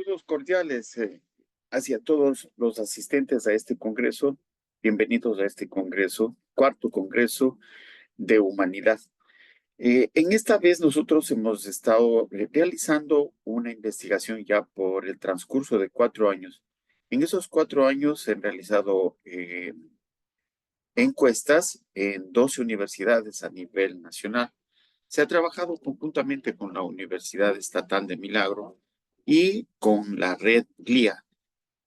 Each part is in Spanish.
Saludos cordiales hacia todos los asistentes a este congreso. Bienvenidos a este congreso, cuarto congreso de humanidad. En esta vez nosotros hemos estado realizando una investigación ya por el transcurso de 4 años. En esos 4 años se han realizado encuestas en 12 universidades a nivel nacional. Se ha trabajado conjuntamente con la Universidad Estatal de Milagro y con la red GLIA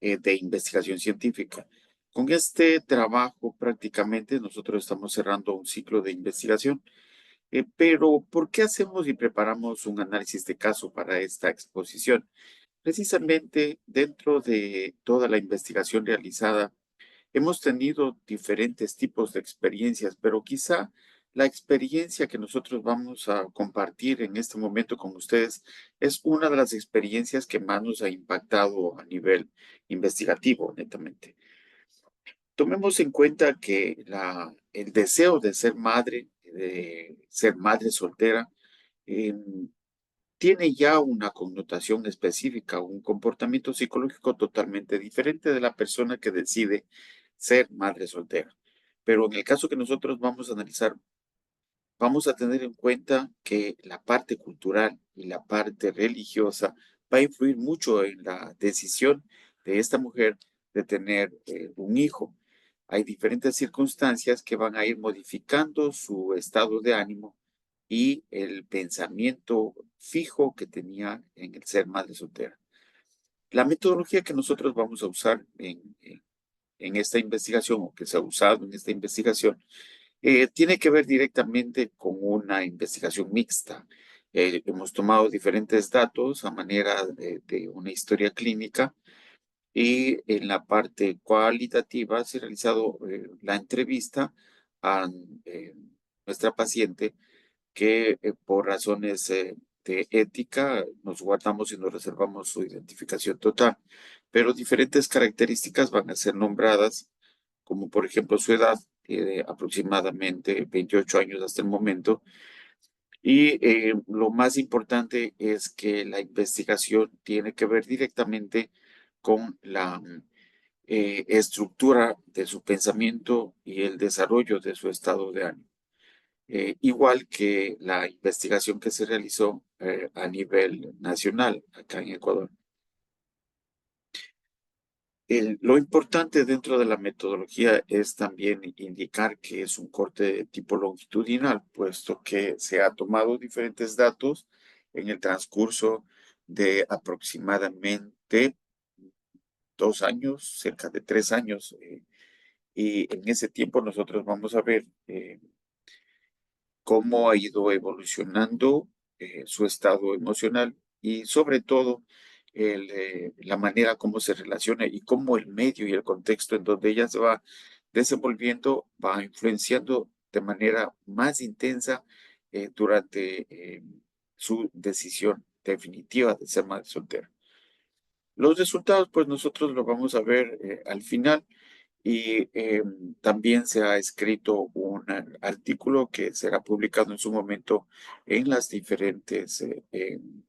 de investigación científica. Con este trabajo prácticamente nosotros estamos cerrando un ciclo de investigación. Pero, ¿por qué hacemos y preparamos un análisis de caso para esta exposición? Precisamente dentro de toda la investigación realizada, hemos tenido diferentes tipos de experiencias, pero quizá la experiencia que nosotros vamos a compartir en este momento con ustedes es una de las experiencias que más nos ha impactado a nivel investigativo, netamente. Tomemos en cuenta que el deseo de ser madre soltera, em, tiene ya una connotación específica, un comportamiento psicológico totalmente diferente de la persona que decide ser madre soltera. Pero en el caso que nosotros vamos a analizar, vamos a tener en cuenta que la parte cultural y la parte religiosa va a influir mucho en la decisión de esta mujer de tener un hijo. Hay diferentes circunstancias que van a ir modificando su estado de ánimo y el pensamiento fijo que tenía en el ser madre soltera. La metodología que nosotros vamos a usar en esta investigación o que se ha usado en esta investigación tiene que ver directamente con una investigación mixta. Hemos tomado diferentes datos a manera de una historia clínica y en la parte cualitativa se ha realizado la entrevista a eh, nuestra paciente que por razones de ética nos guardamos y nos reservamos su identificación total, pero diferentes características van a ser nombradas, como por ejemplo su edad, de aproximadamente 28 años hasta el momento, y lo más importante es que la investigación tiene que ver directamente con la estructura de su pensamiento y el desarrollo de su estado de ánimo. Igual que la investigación que se realizó a nivel nacional acá en Ecuador. Lo importante dentro de la metodología es también indicar que es un corte de tipo longitudinal, puesto que se ha tomado diferentes datos en el transcurso de aproximadamente 2 años, cerca de 3 años, y en ese tiempo nosotros vamos a ver cómo ha ido evolucionando su estado emocional y sobre todo la manera como se relaciona y cómo el medio y el contexto en donde ella se va desenvolviendo va influenciando de manera más intensa durante su decisión definitiva de ser madre soltera. Los resultados, pues nosotros lo vamos a ver al final y también se ha escrito un artículo que será publicado en su momento en las diferentes, em,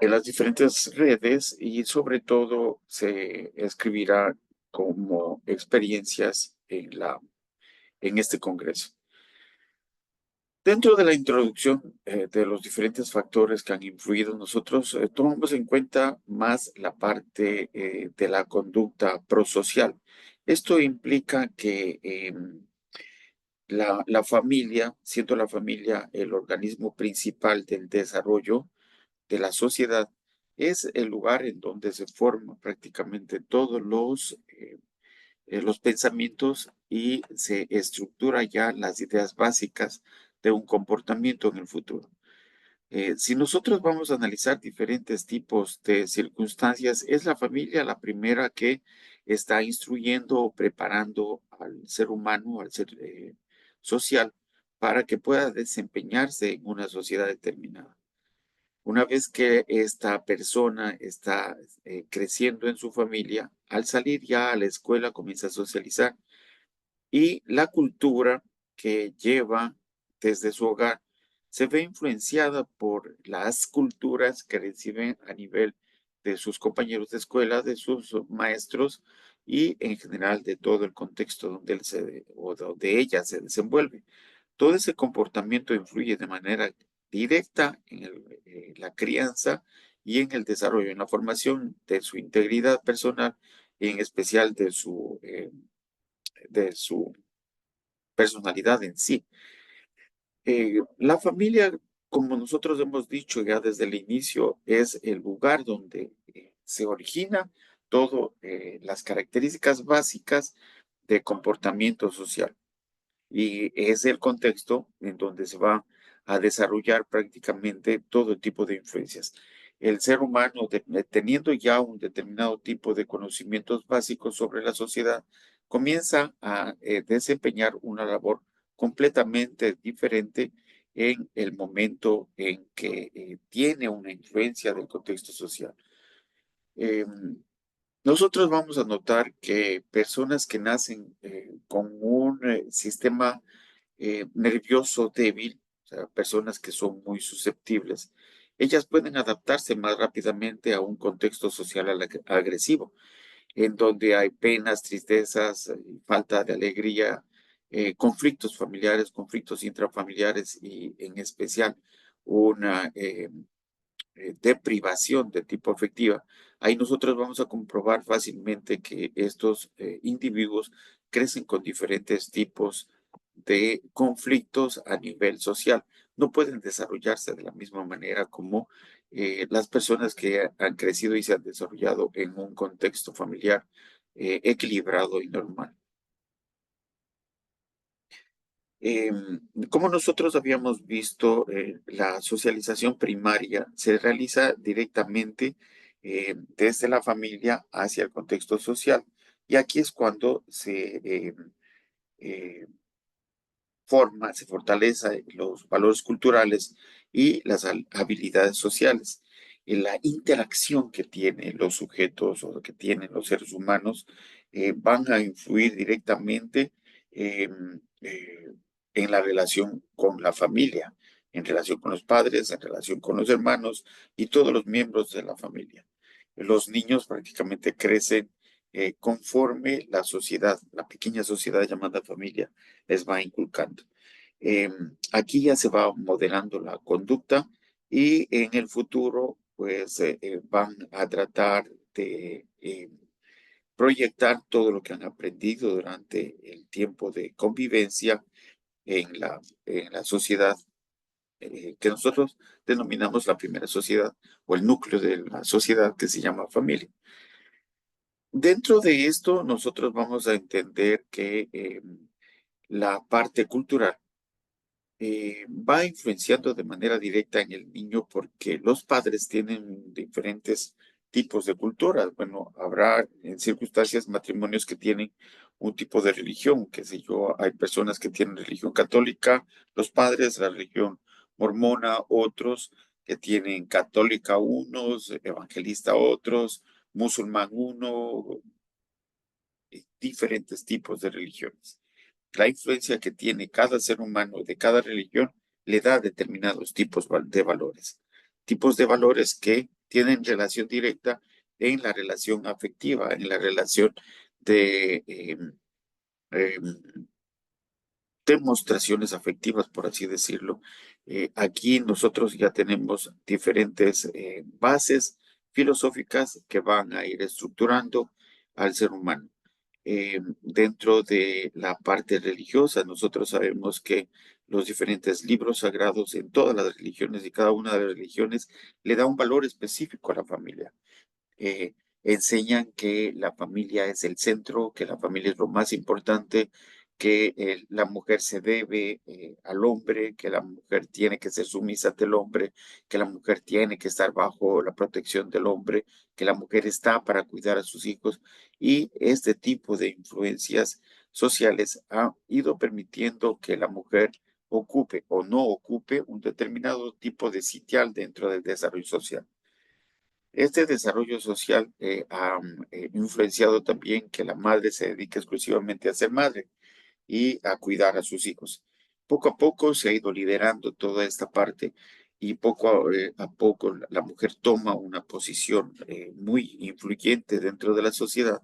en las diferentes redes y sobre todo se escribirá como experiencias en este congreso. Dentro de la introducción de los diferentes factores que han influido, nosotros tomamos en cuenta más la parte de la conducta prosocial. Esto implica que la familia, siendo la familia el organismo principal del desarrollo de la sociedad, es el lugar en donde se forman prácticamente todos los pensamientos y se estructura ya las ideas básicas de un comportamiento en el futuro. Si nosotros vamos a analizar diferentes tipos de circunstancias, es la familia la primera que está instruyendo o preparando al ser humano, al ser social, para que pueda desempeñarse en una sociedad determinada. Una vez que esta persona está creciendo en su familia, al salir ya a la escuela comienza a socializar y la cultura que lleva desde su hogar se ve influenciada por las culturas que reciben a nivel de sus compañeros de escuela, de sus maestros y en general de todo el contexto donde o donde ella se desenvuelve. Todo ese comportamiento influye de manera directa en la crianza y en el desarrollo, en la formación de su integridad personal y en especial de su personalidad en sí. La familia, como nosotros hemos dicho ya desde el inicio, es el lugar donde se origina todo las características básicas de comportamiento social y es el contexto en donde se va a desarrollar prácticamente todo tipo de influencias. El ser humano, teniendo ya un determinado tipo de conocimientos básicos sobre la sociedad, comienza a desempeñar una labor completamente diferente en el momento en que tiene una influencia del contexto social. Em, Nosotros vamos a notar que personas que nacen con un sistema nervioso débil, o sea, personas que son muy susceptibles, ellas pueden adaptarse más rápidamente a un contexto social agresivo, en donde hay penas, tristezas, falta de alegría, conflictos familiares, conflictos intrafamiliares y en especial una de privación de tipo afectiva, ahí nosotros vamos a comprobar fácilmente que estos individuos crecen con diferentes tipos de conflictos a nivel social. No pueden desarrollarse de la misma manera como las personas que han crecido y se han desarrollado en un contexto familiar equilibrado y normal. Como nosotros habíamos visto, la socialización primaria se realiza directamente desde la familia hacia el contexto social. Y aquí es cuando eh, se fortalece los valores culturales y las habilidades sociales. Y la interacción que tienen los sujetos o que tienen los seres humanos van a influir directamente en la relación con la familia, en relación con los padres, en relación con los hermanos y todos los miembros de la familia. Los niños prácticamente crecen conforme la sociedad, la pequeña sociedad llamada familia, les va inculcando. Aquí ya se va modelando la conducta y en el futuro, pues van a tratar de proyectar todo lo que han aprendido durante el tiempo de convivencia en la sociedad que nosotros denominamos la primera sociedad o el núcleo de la sociedad que se llama familia. Dentro de esto, nosotros vamos a entender que la parte cultural va influenciando de manera directa en el niño porque los padres tienen diferentes tipos de culturas. Bueno, habrá en circunstancias matrimonios que tienen un tipo de religión, qué sé yo, hay personas que tienen religión católica, los padres, la religión mormona, otros que tienen católica unos, evangelista otros, musulmán uno, diferentes tipos de religiones. La influencia que tiene cada ser humano de cada religión le da determinados de valores. Tipos de valores que tienen relación directa en la relación afectiva, en la relación de demostraciones afectivas, por así decirlo. Aquí nosotros ya tenemos diferentes bases filosóficas que van a ir estructurando al ser humano. Dentro de la parte religiosa, nosotros sabemos que los diferentes libros sagrados en todas las religiones y cada una de las religiones le da un valor específico a la familia. eh, Enseñan que la familia es el centro, que la familia es lo más importante, que la mujer se debe al hombre, que la mujer tiene que ser sumisa ante el hombre, que la mujer tiene que estar bajo la protección del hombre, que la mujer está para cuidar a sus hijos y este tipo de influencias sociales ha ido permitiendo que la mujer ocupe o no ocupe un determinado tipo de sitial dentro del desarrollo social. Este desarrollo social ha influenciado también que la madre se dedique exclusivamente a ser madre y a cuidar a sus hijos. Poco a poco se ha ido liderando toda esta parte y poco a poco la mujer toma una posición muy influyente dentro de la sociedad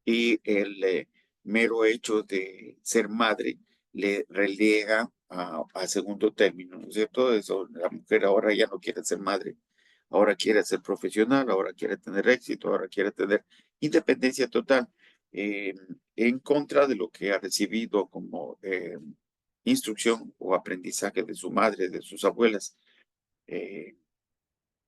y el mero hecho de ser madre le relega a segundo término, ¿no es cierto? Eso, la mujer ahora ya no quiere ser madre, ahora quiere ser profesional, ahora quiere tener éxito, ahora quiere tener independencia total, eh, en contra de lo que ha recibido como instrucción o aprendizaje de su madre, de sus abuelas. Eh,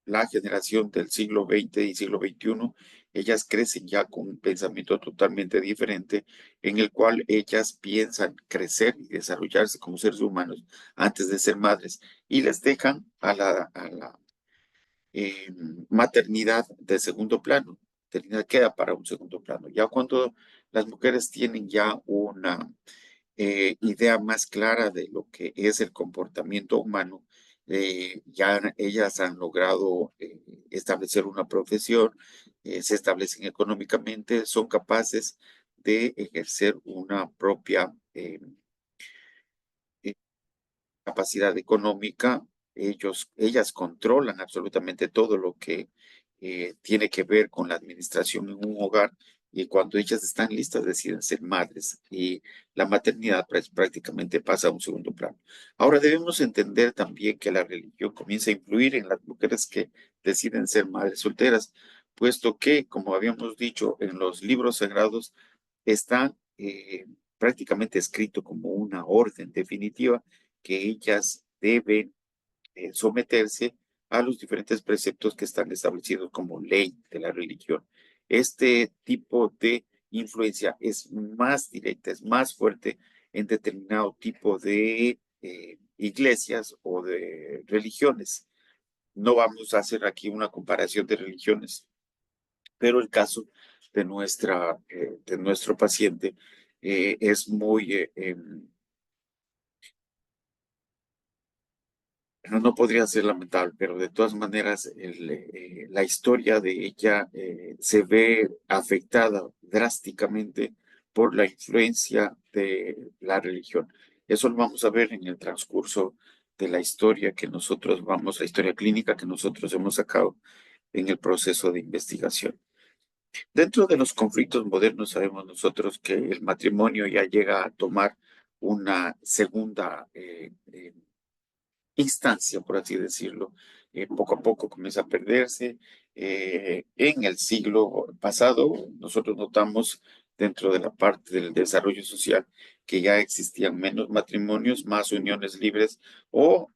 la generación del siglo XX y siglo XXI, ellas crecen ya con un pensamiento totalmente diferente en el cual ellas piensan crecer y desarrollarse como seres humanos antes de ser madres y les dejan a la maternidad de segundo plano. Maternidad queda para un segundo plano. Ya cuando las mujeres tienen ya una idea más clara de lo que es el comportamiento humano. Ya ellas han logrado establecer una profesión, se establecen económicamente, son capaces de ejercer una propia eh, capacidad económica. Ellas controlan absolutamente todo lo que tiene que ver con la administración en un hogar y cuando ellas están listas deciden ser madres y la maternidad prácticamente pasa a un segundo plano. Ahora debemos entender también que la religión comienza a influir en las mujeres que deciden ser madres solteras, puesto que, como habíamos dicho, en los libros sagrados está prácticamente escrito como una orden definitiva que ellas deben someterse a los diferentes preceptos que están establecidos como ley de la religión. Este tipo de influencia es más directa, es más fuerte en determinado tipo de iglesias o de religiones. No vamos a hacer aquí una comparación de religiones, pero el caso de nuestro paciente es muy no podría ser lamentable, pero de todas maneras la historia de ella se ve afectada drásticamente por la influencia de la religión. Eso lo vamos a ver en el transcurso de la historia que nosotros vamos, la historia clínica que nosotros hemos sacado en el proceso de investigación. Dentro de los conflictos modernos sabemos nosotros que el matrimonio ya llega a tomar una segunda instancia, por así decirlo. Poco a poco comienza a perderse. En el siglo pasado, nosotros notamos dentro de la parte del desarrollo social que ya existían menos matrimonios, más uniones libres o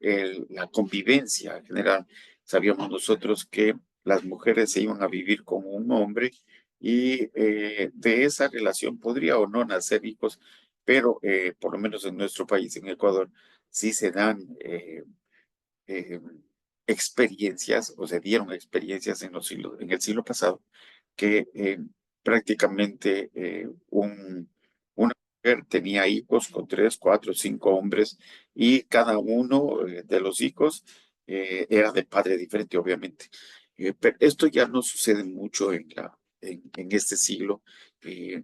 la convivencia en general. Sabíamos nosotros que las mujeres se iban a vivir con un hombre y de esa relación podría o no nacer hijos, pero por lo menos en nuestro país, en Ecuador, sí se dan eh, experiencias o se dieron experiencias en el siglo pasado que prácticamente una mujer tenía hijos con tres, cuatro, cinco hombres y cada uno de los hijos era de padre diferente, obviamente. Pero esto ya no sucede mucho en este siglo,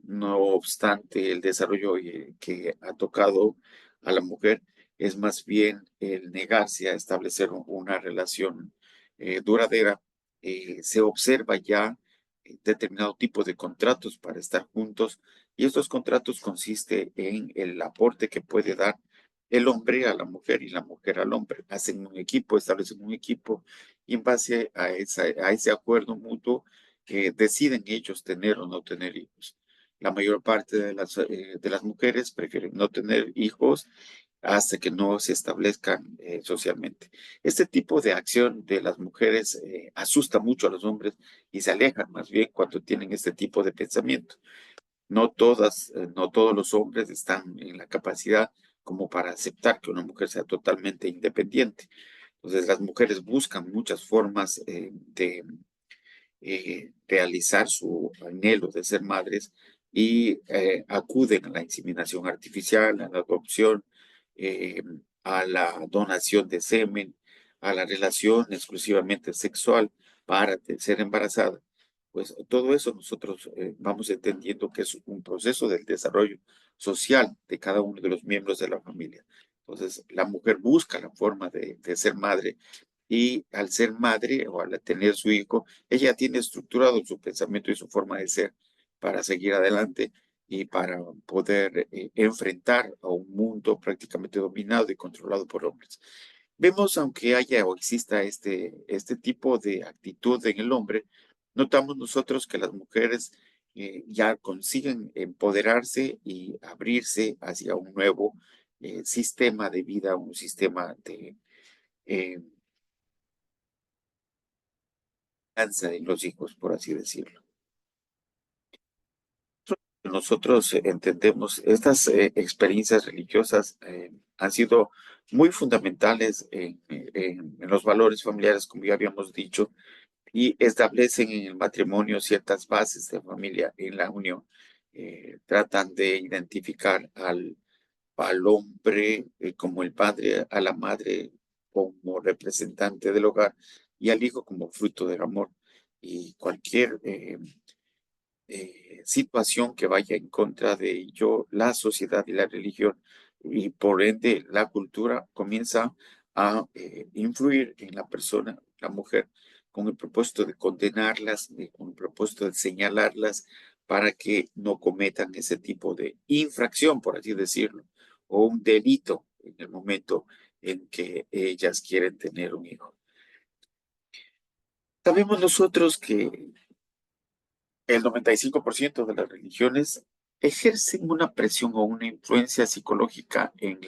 no obstante el desarrollo que ha tocado a la mujer es más bien el negarse a establecer una relación duradera. Se observa ya determinado tipo de contratos para estar juntos y estos contratos consiste en el aporte que puede dar el hombre a la mujer y la mujer al hombre. Hacen un equipo, establecen un equipo y en base a ese acuerdo mutuo deciden ellos tener o no tener hijos. La mayor parte de las mujeres prefieren no tener hijos hasta que no se establezcan socialmente. Este tipo de acción de las mujeres asusta mucho a los hombres y se alejan más bien cuando tienen este tipo de pensamiento. No todos los hombres están en la capacidad como para aceptar que una mujer sea totalmente independiente. Entonces las mujeres buscan muchas formas de realizar su anhelo de ser madres y acuden a la inseminación artificial, a la adopción, eh, a la donación de semen, a la relación exclusivamente sexual para ser embarazada. Pues todo eso nosotros vamos entendiendo que es un proceso del desarrollo social de cada uno de los miembros de la familia. Entonces, la mujer busca la forma de ser madre y al ser madre o al tener su hijo, ella tiene estructurado su pensamiento y su forma de ser para seguir adelante y para poder enfrentar a un mundo prácticamente dominado y controlado por hombres. Vemos, aunque haya o exista este tipo de actitud en el hombre, notamos nosotros que las mujeres ya consiguen empoderarse y abrirse hacia un nuevo sistema de vida, un sistema de eh, crianza de los hijos, por así decirlo. Nosotros entendemos estas experiencias religiosas han sido muy fundamentales en los valores familiares, como ya habíamos dicho, y establecen en el matrimonio ciertas bases de familia en la unión. Tratan de identificar al hombre como el padre, a la madre como representante del hogar y al hijo como fruto del amor. Y cualquier situación que vaya en contra de ello, la sociedad y la religión y por ende la cultura comienza a influir en la persona, la mujer, con el propósito de condenarlas, con el propósito de señalarlas para que no cometan ese tipo de infracción, por así decirlo, o un delito en el momento en que ellas quieren tener un hijo. Sabemos nosotros que el 95% de las religiones ejercen una presión o una influencia psicológica en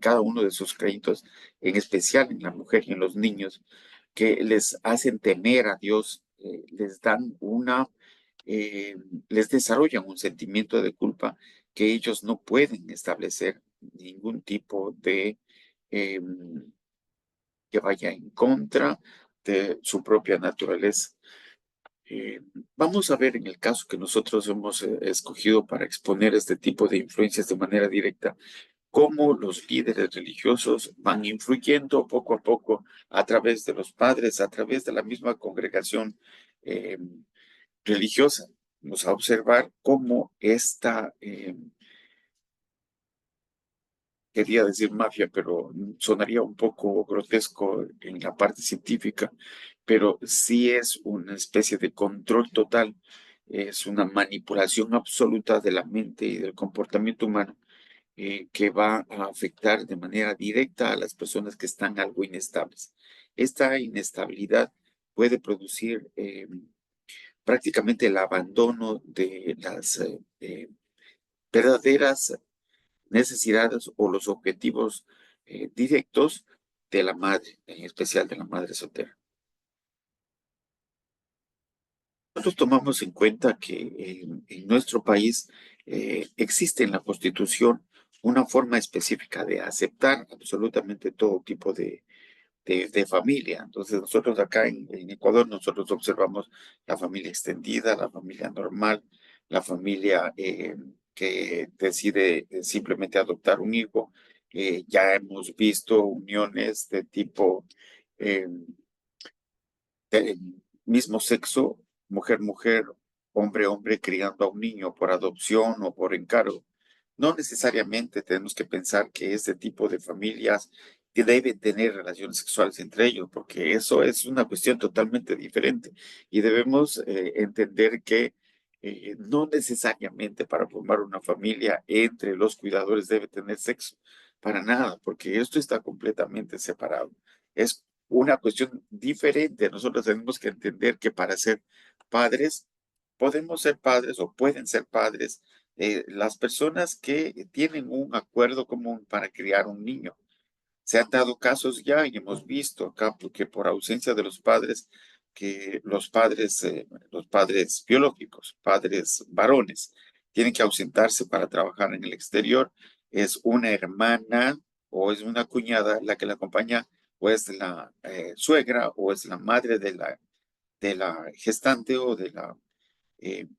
cada uno de sus creyentes, en especial en la mujer y en los niños, que les hacen temer a Dios, les dan eh, les desarrollan un sentimiento de culpa que ellos no pueden establecer ningún tipo de eh, que vaya en contra de su propia naturaleza. Eh, Vamos a ver en el caso que nosotros hemos escogido para exponer este tipo de influencias de manera directa, cómo los líderes religiosos van influyendo poco a poco a través de los padres, a través de la misma congregación eh, religiosa. Vamos a observar cómo esta quería decir mafia, pero sonaría un poco grotesco en la parte científica, pero sí es una especie de control total, es una manipulación absoluta de la mente y del comportamiento humano que va a afectar de manera directa a las personas que están algo inestables. Esta inestabilidad puede producir prácticamente el abandono de las verdaderas necesidades o los objetivos directos de la madre, en especial de la madre soltera. Nosotros tomamos en cuenta que en nuestro país existe en la Constitución una forma específica de aceptar absolutamente todo tipo de familia. Entonces, nosotros acá en Ecuador, nosotros observamos la familia extendida, la familia normal, la familia que decide simplemente adoptar un hijo. Ya hemos visto uniones de tipo eh, mismo sexo, mujer-mujer, hombre-hombre, criando a un niño por adopción o por encargo. No necesariamente tenemos que pensar que este tipo de familias que deben tener relaciones sexuales entre ellos, porque eso es una cuestión totalmente diferente y debemos entender que no necesariamente para formar una familia entre los cuidadores debe tener sexo, para nada, porque esto está completamente separado. Es una cuestión diferente. Nosotros tenemos que entender que para ser padres, podemos ser padres o pueden ser padres las personas que tienen un acuerdo común para criar un niño. Se han dado casos ya y hemos visto acá que por ausencia de los padres, que los padres biológicos, padres varones, tienen que ausentarse para trabajar en el exterior. Es una hermana o es una cuñada la que la acompaña, o es la suegra o es la madre de la gestante o de la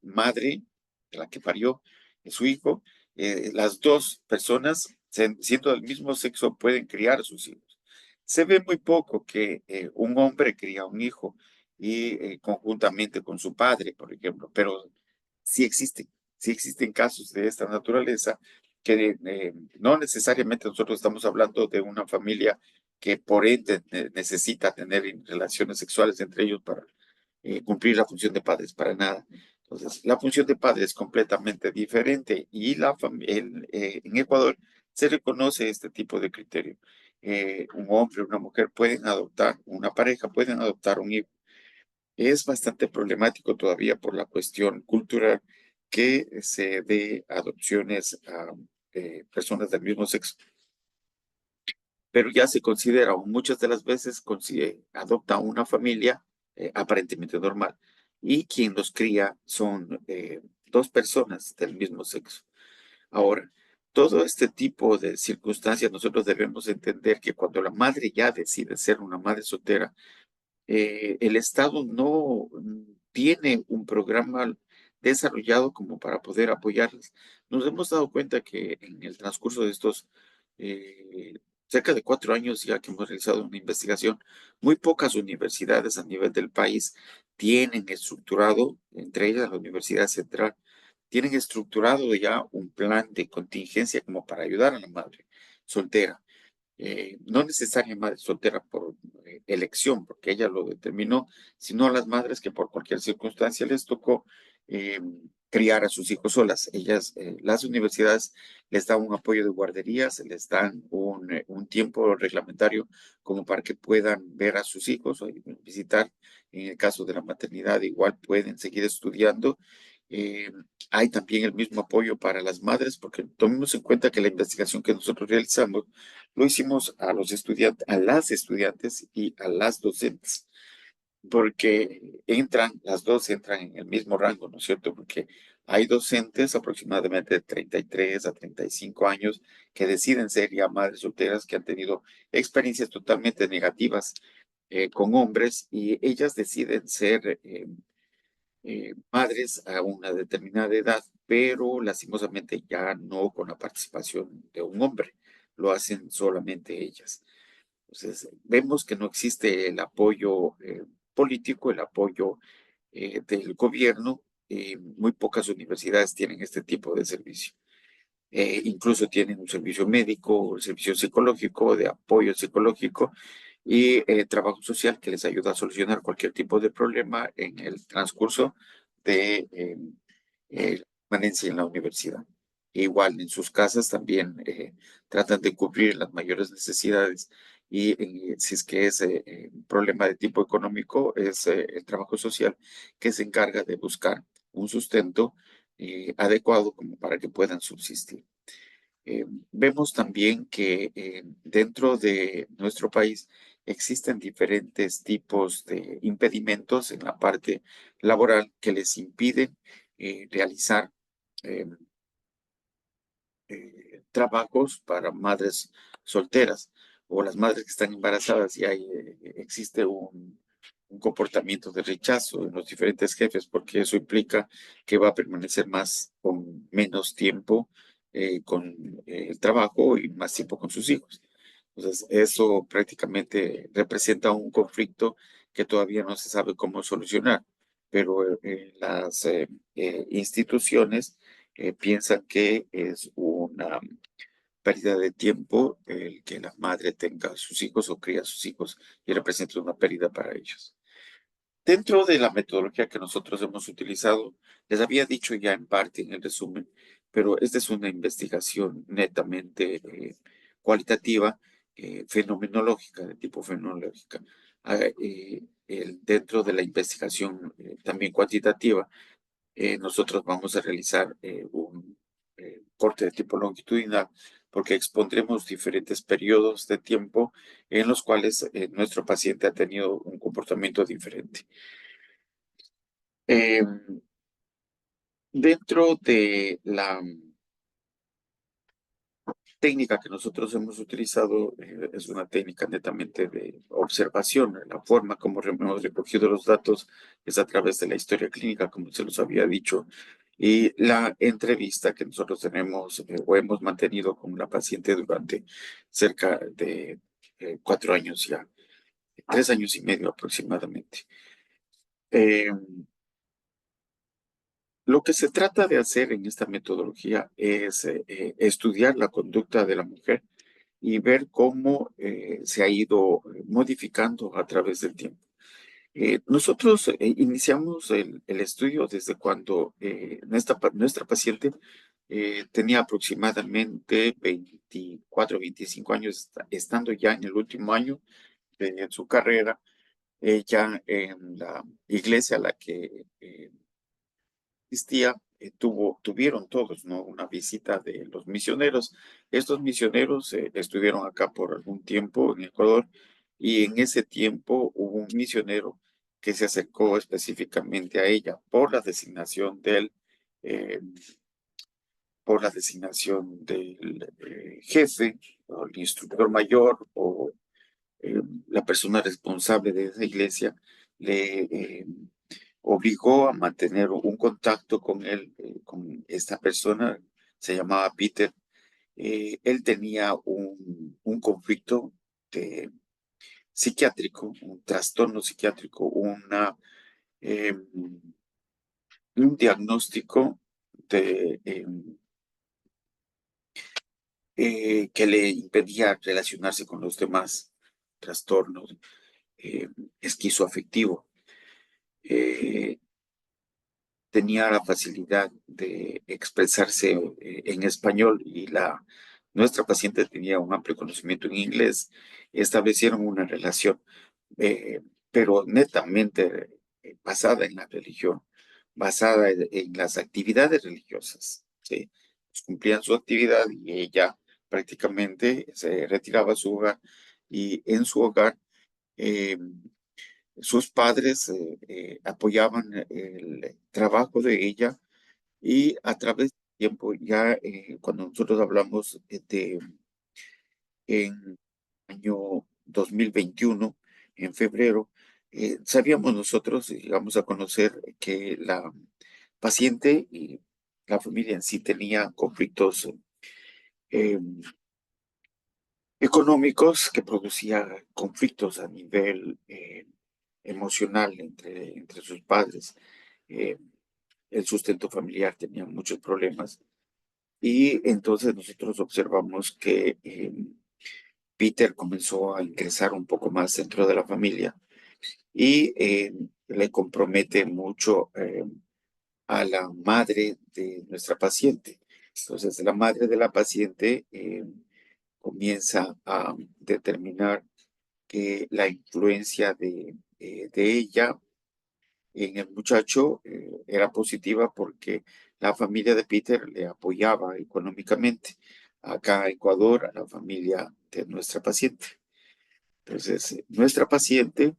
madre, la que parió su hijo, las dos personas, siendo del mismo sexo, pueden criar a sus hijos. Se ve muy poco que un hombre cría un hijo y conjuntamente con su padre, por ejemplo, pero sí existen, sí existen casos de esta naturaleza que no necesariamente nosotros estamos hablando de una familia que por ende necesita tener relaciones sexuales entre ellos para cumplir la función de padres, para nada. Entonces, la función de padre es completamente diferente y en Ecuador se reconoce este tipo de criterio. Un hombre, una mujer pueden adoptar, una pareja pueden adoptar un hijo. Es bastante problemático todavía por la cuestión cultural que se dé adopciones a personas del mismo sexo, pero ya se considera, o muchas de las veces adopta una familia aparentemente normal, y quien los cría son dos personas del mismo sexo. Ahora, todo este tipo de circunstancias nosotros debemos entender que cuando la madre ya decide ser una madre soltera, el Estado no tiene un programa desarrollado como para poder apoyarles. Nos hemos dado cuenta que en el transcurso de estos eh, cerca de 4 años ya que hemos realizado una investigación, muy pocas universidades a nivel del país tienen estructurado, entre ellas la Universidad Central, tienen estructurado ya un plan de contingencia como para ayudar a la madre soltera, no necesariamente madre soltera por elección, porque ella lo determinó, sino a las madres que por cualquier circunstancia les tocó eh, criar a sus hijos solas. Las universidades les dan un apoyo de guarderías, les dan un tiempo reglamentario como para que puedan ver a sus hijos o visitar. En el caso de la maternidad, igual pueden seguir estudiando. Eh, Hay también el mismo apoyo para las madres, porque tomemos en cuenta que la investigación que nosotros realizamos lo hicimos a los estudiantes, a las estudiantes y a las docentes, porque las dos entran en el mismo rango, ¿no es cierto? Porque hay docentes aproximadamente de 33 a 35 años que deciden ser ya madres solteras, que han tenido experiencias totalmente negativas con hombres, y ellas deciden ser madres a una determinada edad, pero lastimosamente ya no con la participación de un hombre, lo hacen solamente ellas. Entonces, vemos que no existe el apoyo político, el apoyo del gobierno. Muy pocas universidades tienen este tipo de servicio. Incluso tienen un servicio médico, un servicio psicológico, de apoyo psicológico y trabajo social que les ayuda a solucionar cualquier tipo de problema en el transcurso de permanencia en la universidad. Igual en sus casas también tratan de cubrir las mayores necesidades, y si es que es un problema de tipo económico, es el trabajo social que se encarga de buscar un sustento adecuado como para que puedan subsistir. Vemos también que dentro de nuestro país existen diferentes tipos de impedimentos en la parte laboral que les impiden realizar eh, trabajos para madres solteras o las madres que están embarazadas, y ahí existe un comportamiento de rechazo en los diferentes jefes, porque eso implica que va a permanecer más con menos tiempo con el trabajo y más tiempo con sus hijos. Entonces, eso prácticamente representa un conflicto que todavía no se sabe cómo solucionar, pero las instituciones piensan que es una pérdida de tiempo el que la madre tenga a sus hijos o cría a sus hijos, y representa una pérdida para ellos. Dentro de la metodología que nosotros hemos utilizado, les había dicho ya en parte en el resumen, pero esta es una investigación netamente cualitativa, fenomenológica, de tipo fenomenológica. Dentro de la investigación también cuantitativa, nosotros vamos a realizar un corte de tipo longitudinal, porque expondremos diferentes periodos de tiempo en los cuales nuestro paciente ha tenido un comportamiento diferente. Eh, Dentro de la técnica que nosotros hemos utilizado, es una técnica netamente de observación. La forma como hemos recogido los datos es a través de la historia clínica, como se los había dicho, y la entrevista que nosotros tenemos o hemos mantenido con la paciente durante cerca de 4 años ya, 3 años y medio aproximadamente. Eh, Lo que se trata de hacer en esta metodología es estudiar la conducta de la mujer y ver cómo se ha ido modificando a través del tiempo. Nosotros iniciamos el estudio desde cuando nuestra paciente tenía aproximadamente 24, 25 años, estando ya en el último año de su carrera. Ella en la iglesia a la que asistía, tuvieron todos, ¿no? Una visita de los misioneros. Estos misioneros estuvieron acá por algún tiempo en Ecuador, y en ese tiempo hubo un misionero que se acercó específicamente a ella eh, por la designación del jefe o el instructor mayor o la persona responsable de esa iglesia. Le obligó a mantener un contacto con él, con esta persona. Se llamaba Peter. Él tenía un conflicto de- psiquiátrico, un trastorno psiquiátrico, eh, un diagnóstico que le impedía relacionarse con los demás, trastornos, eh, esquizoafectivo. Eh, Tenía la facilidad de expresarse en español, y nuestra paciente tenía un amplio conocimiento en inglés. Establecieron una relación, eh, pero netamente basada en la religión, basada en las actividades religiosas. ¿Sí? Pues cumplían su actividad y ella prácticamente se retiraba a su hogar, y en su hogar eh, sus padres apoyaban el trabajo de ella, y a través del tiempo, ya cuando nosotros hablamos en año 2021, en febrero, sabíamos nosotros, llegamos a conocer que la paciente y la familia en sí tenía conflictos eh, económicos, que producía conflictos a nivel emocional entre sus padres. Eh, el sustento familiar tenía muchos problemas, y entonces nosotros observamos que Peter comenzó a ingresar un poco más dentro de la familia, y le compromete mucho a la madre de nuestra paciente. Entonces, la madre de la paciente comienza a determinar que la influencia de ella en el muchacho era positiva, porque la familia de Peter le apoyaba económicamente acá a Ecuador, a la familia de nuestra paciente. Entonces, nuestra paciente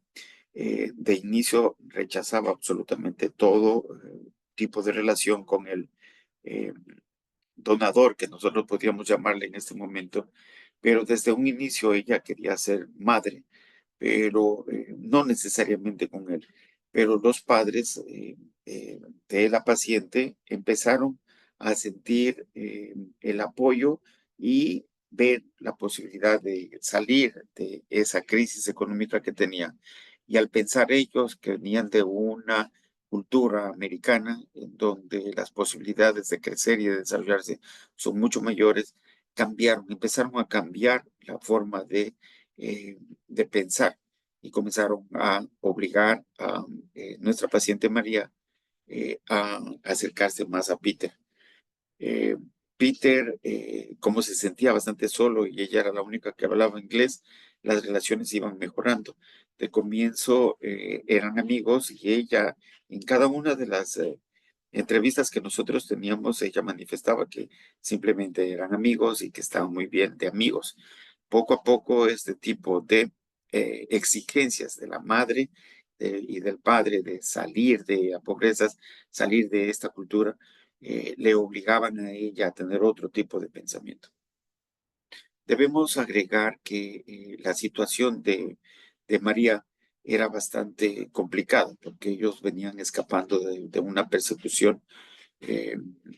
de inicio rechazaba absolutamente todo tipo de relación con el eh, donador, que nosotros podríamos llamarle en este momento, pero desde un inicio ella quería ser madre, pero no necesariamente con él. Pero los padres de la paciente empezaron a sentir el apoyo y ver la posibilidad de salir de esa crisis económica que tenían. Y al pensar ellos que venían de una cultura americana en donde las posibilidades de crecer y de desarrollarse son mucho mayores, empezaron a cambiar la forma de pensar, y comenzaron a obligar a nuestra paciente María a acercarse más a Peter. Eh, Peter, como se sentía bastante solo y ella era la única que hablaba inglés, las relaciones iban mejorando. De comienzo eran amigos, y ella, en cada una de las entrevistas que nosotros teníamos, ella manifestaba que simplemente eran amigos y que estaban muy bien de amigos. Poco a poco, este tipo de exigencias de la madre y del padre de salir de la pobreza, salir de esta cultura, le obligaban a ella a tener otro tipo de pensamiento. Debemos agregar que la situación de María era bastante complicada, porque ellos venían escapando de una persecución eh,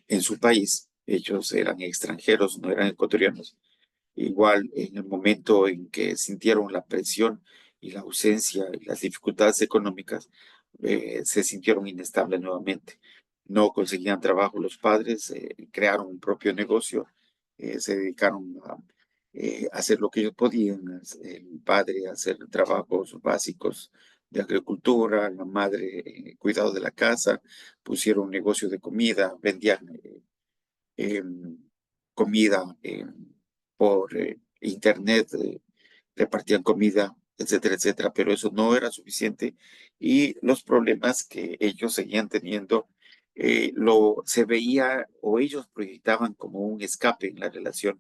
en su país. Ellos eran extranjeros, no eran ecuatorianos. Igual, en el momento en que sintieron la presión y la ausencia y las dificultades económicas, se sintieron inestables nuevamente. no conseguían trabajo los padres, crearon un propio negocio, se dedicaron a hacer lo que ellos podían, el padre a hacer trabajos básicos de agricultura, la madre cuidado de la casa, pusieron un negocio de comida, vendían em, comida por internet, repartían comida, etcétera, etcétera, pero eso no era suficiente y los problemas que ellos seguían teniendo se veía o ellos proyectaban como un escape en la relación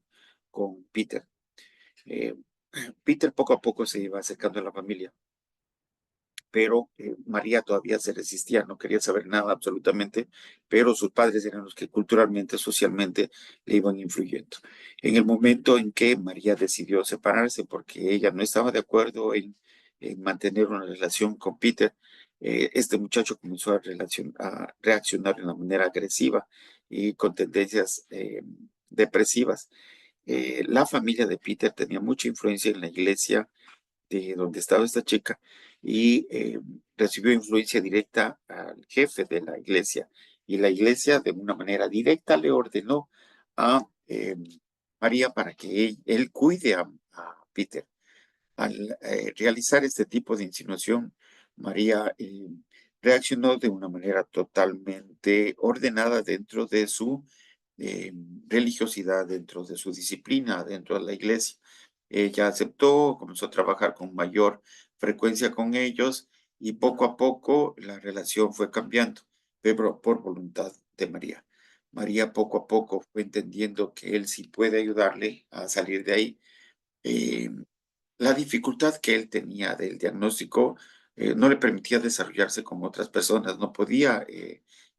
con Peter. Eh, Peter poco a poco se iba acercando a la familia, pero María todavía se resistía, no quería saber nada absolutamente, pero sus padres eran los que culturalmente, socialmente le iban influyendo. En el momento en que María decidió separarse porque ella no estaba de acuerdo en mantener una relación con Peter, este muchacho comenzó a reaccionar de una manera agresiva y con tendencias depresivas. La familia de Peter tenía mucha influencia en la iglesia de donde estaba esta chica y recibió influencia directa al jefe de la iglesia. Y la iglesia de una manera directa le ordenó a María para que él cuide a Peter. Al realizar este tipo de insinuación, María reaccionó de una manera totalmente ordenada dentro de su eh, religiosidad, dentro de su disciplina, dentro de la iglesia. Ella aceptó, comenzó a trabajar con mayor frecuencia con ellos y poco a poco la relación fue cambiando, pero por voluntad de María. María poco a poco fue entendiendo que él sí puede ayudarle a salir de ahí. Eh, la dificultad que él tenía del diagnóstico no le permitía desarrollarse con otras personas, no podía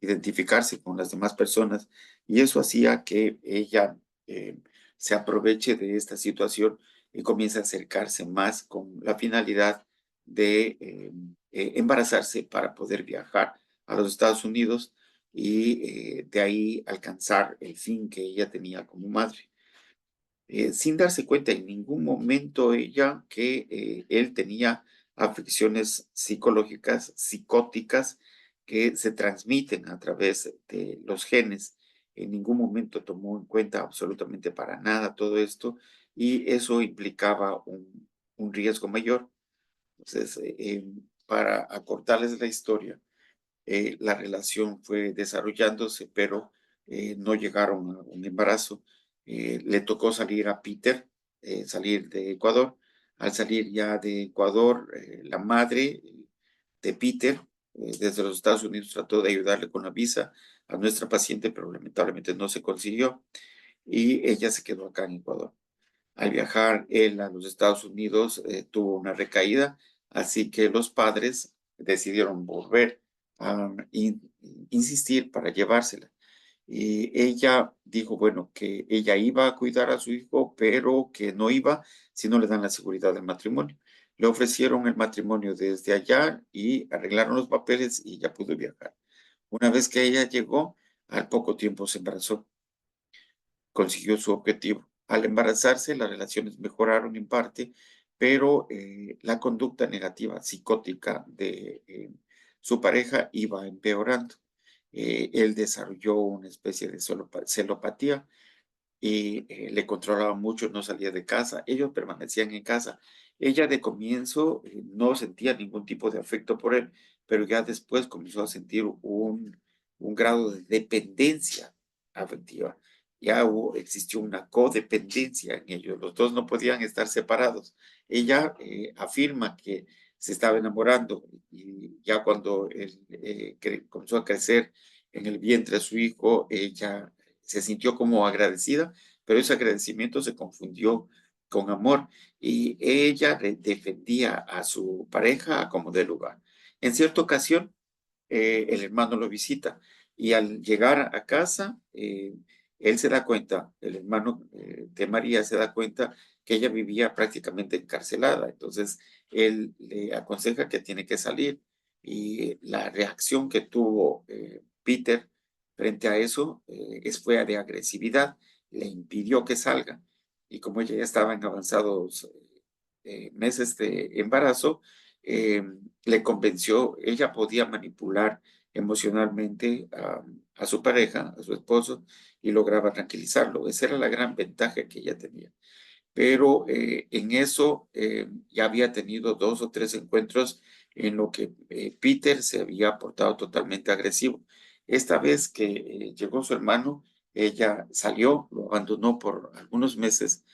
identificarse con las demás personas y eso hacía que ella eh, se aproveche de esta situación y comience a acercarse más con la finalidad de embarazarse para poder viajar a los Estados Unidos y de ahí alcanzar el fin que ella tenía como madre sin darse cuenta en ningún momento ella que él tenía afecciones psicológicas, psicóticas, que se transmiten a través de los genes. En ningún momento tomó en cuenta absolutamente para nada todo esto y eso implicaba un riesgo mayor. Entonces, para acortarles la historia, la relación fue desarrollándose, pero no llegaron a un embarazo. Le tocó salir a Peter, salir de Ecuador. Al salir ya de Ecuador, la madre de Peter, desde los Estados Unidos, trató de ayudarle con la visa a nuestra paciente, pero lamentablemente no se consiguió y ella se quedó acá en Ecuador. Al viajar él a los Estados Unidos, tuvo una recaída, así que los padres decidieron volver a insistir para llevársela. Y ella dijo, bueno, que ella iba a cuidar a su hijo, pero que no iba si no le dan la seguridad del matrimonio. Le ofrecieron el matrimonio desde allá y arreglaron los papeles y ya pudo viajar. Una vez que ella llegó, al poco tiempo se embarazó, consiguió su objetivo. Al embarazarse, las relaciones mejoraron en parte, pero la conducta negativa psicótica de su pareja iba empeorando. Él desarrolló una especie de celopatía y le controlaba mucho, no salía de casa, ellos permanecían en casa. Ella de comienzo no sentía ningún tipo de afecto por él, pero ya después comenzó a sentir un grado de dependencia afectiva. Existió una codependencia en ellos, los dos no podían estar separados. Ella afirma que se estaba enamorando y ya cuando él comenzó a crecer en el vientre de su hijo, ella se sintió como agradecida, pero ese agradecimiento se confundió con amor y ella defendía a su pareja como de lugar. En cierta ocasión, el hermano lo visita y al llegar a casa, él se da cuenta, el hermano de María se da cuenta que ella vivía prácticamente encarcelada. Entonces, él le aconseja que tiene que salir y la reacción que tuvo Peter frente a eso fue de agresividad, le impidió que salga y como ella ya estaba en avanzados meses de embarazo, le convenció, ella podía manipular emocionalmente a su pareja, a su esposo, y lograba tranquilizarlo. Esa era la gran ventaja que ella tenía. Pero en eso ya había tenido 2 o 3 encuentros en lo que Peter se había portado totalmente agresivo. Esta vez que llegó su hermano, ella salió, lo abandonó por algunos meses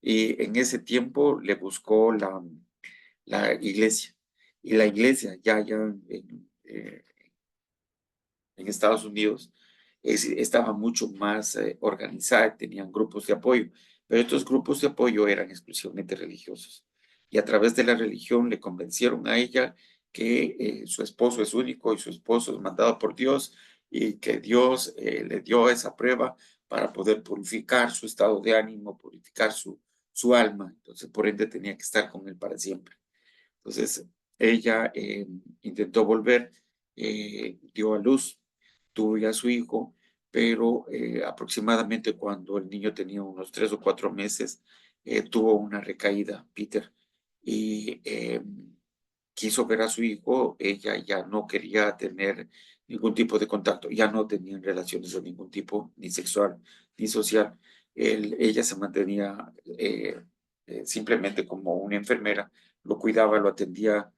y en ese tiempo le buscó la iglesia. Y la iglesia ya en Estados Unidos estaba mucho más organizada, tenían grupos de apoyo, pero estos grupos de apoyo eran exclusivamente religiosos. Y a través de la religión le convencieron a ella que su esposo es único y su esposo es mandado por Dios y que Dios le dio esa prueba para poder purificar su estado de ánimo, purificar su alma. Entonces, por ende, tenía que estar con él para siempre. Entonces, ella intentó volver, dio a luz, tuvo ya su hijo, pero aproximadamente cuando el niño tenía unos 3 o 4 meses, tuvo una recaída, Peter, y quiso ver a su hijo. Ella ya no quería tener ningún tipo de contacto, ya no tenían relaciones de ningún tipo, ni sexual, ni social. Ella se mantenía simplemente como una enfermera, lo cuidaba, lo atendía,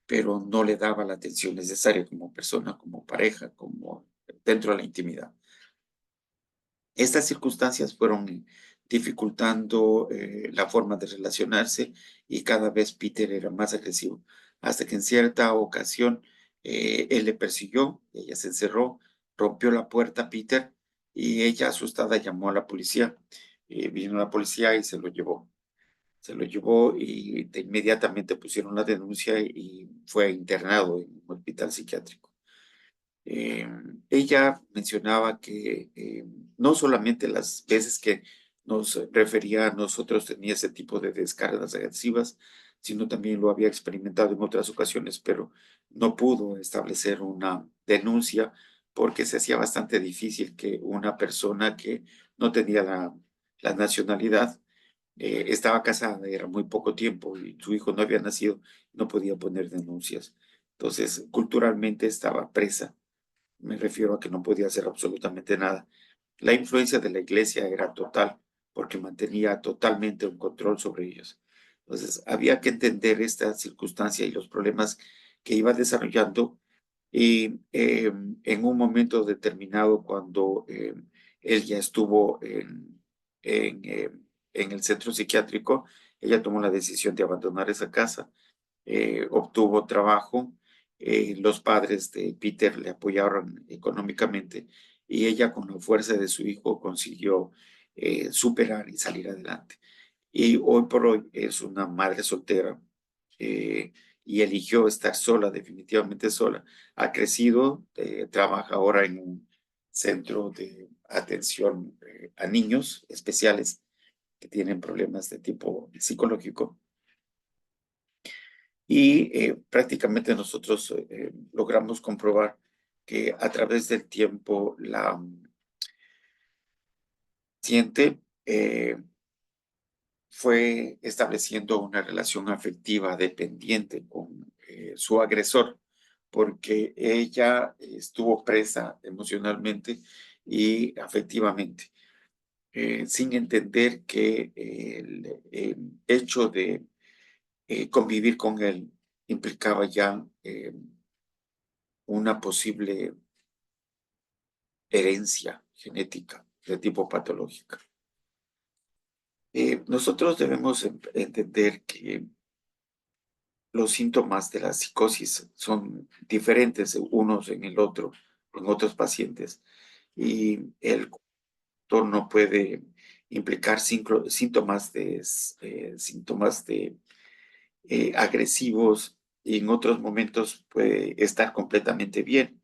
pero no le daba la atención necesaria como persona, como pareja, como dentro de la intimidad. Estas circunstancias fueron dificultando la forma de relacionarse y cada vez Peter era más agresivo, hasta que en cierta ocasión él le persiguió, ella se encerró, rompió la puerta a Peter y ella asustada llamó a la policía. Vino la policía y se lo llevó. Se lo llevó y inmediatamente pusieron la denuncia y fue internado en un hospital psiquiátrico. Eh, Ella mencionaba que no solamente las veces que nos refería a nosotros tenía ese tipo de descargas agresivas, sino también lo había experimentado en otras ocasiones, pero no pudo establecer una denuncia porque se hacía bastante difícil que una persona que no tenía la nacionalidad, estaba casada, era muy poco tiempo y su hijo no había nacido, no podía poner denuncias. Entonces, culturalmente estaba presa. Me refiero a que no podía hacer absolutamente nada. La influencia de la iglesia era total, porque mantenía totalmente un control sobre ellos. Entonces, había que entender esta circunstancia y los problemas que iba desarrollando. Y en un momento determinado, cuando él ya estuvo en el centro psiquiátrico, ella tomó la decisión de abandonar esa casa, obtuvo trabajo. Los padres de Peter le apoyaron económicamente y ella con la fuerza de su hijo consiguió superar y salir adelante. Y hoy por hoy es una madre soltera y eligió estar sola, definitivamente sola. Ha crecido, trabaja ahora en un centro de atención a niños especiales que tienen problemas de tipo psicológico. Y prácticamente nosotros logramos comprobar que a través del tiempo la paciente fue estableciendo una relación afectiva dependiente con su agresor, porque ella estuvo presa emocionalmente y afectivamente, sin entender que el hecho de convivir con él implicaba ya una posible herencia genética de tipo patológica. Nosotros debemos entender que los síntomas de la psicosis son diferentes unos en el otro, en otros pacientes, y el doctor no puede implicar síntomas de agresivos y en otros momentos puede estar completamente bien,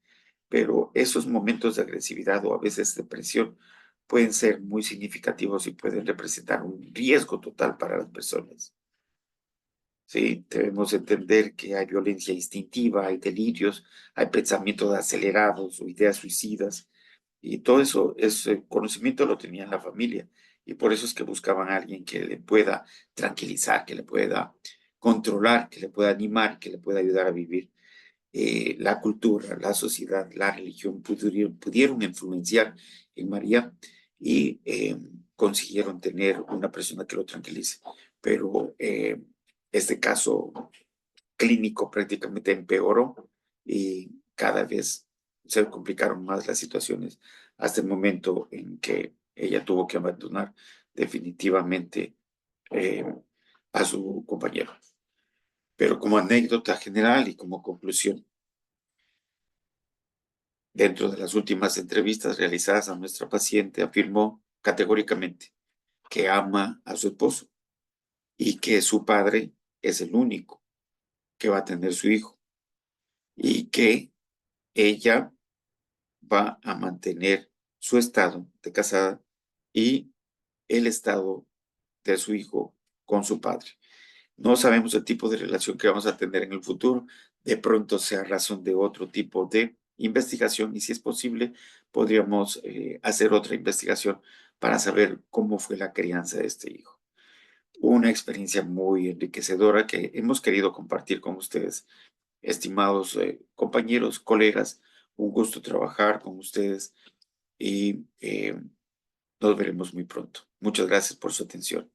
pero esos momentos de agresividad o a veces depresión pueden ser muy significativos y pueden representar un riesgo total para las personas. Sí, debemos entender que hay violencia instintiva, hay delirios, hay pensamientos acelerados o ideas suicidas, y todo eso, ese conocimiento lo tenía la familia, y por eso es que buscaban a alguien que le pueda tranquilizar, que le pueda controlar, que le pueda animar, que le pueda ayudar a vivir. la cultura, la sociedad, la religión pudieron influenciar en María y consiguieron tener una persona que lo tranquilice. Pero este caso clínico prácticamente empeoró y cada vez se complicaron más las situaciones hasta el momento en que ella tuvo que abandonar definitivamente eh, a su compañero. Pero como anécdota general y como conclusión, dentro de las últimas entrevistas realizadas a nuestra paciente, afirmó categóricamente que ama a su esposo y que su padre es el único que va a tener su hijo y que ella va a mantener su estado de casada y el estado de su hijo con su padre. No sabemos el tipo de relación que vamos a tener en el futuro. De pronto sea razón de otro tipo de investigación y si es posible, podríamos hacer otra investigación para saber cómo fue la crianza de este hijo. Una experiencia muy enriquecedora que hemos querido compartir con ustedes, estimados compañeros, colegas. Un gusto trabajar con ustedes y nos veremos muy pronto. Muchas gracias por su atención.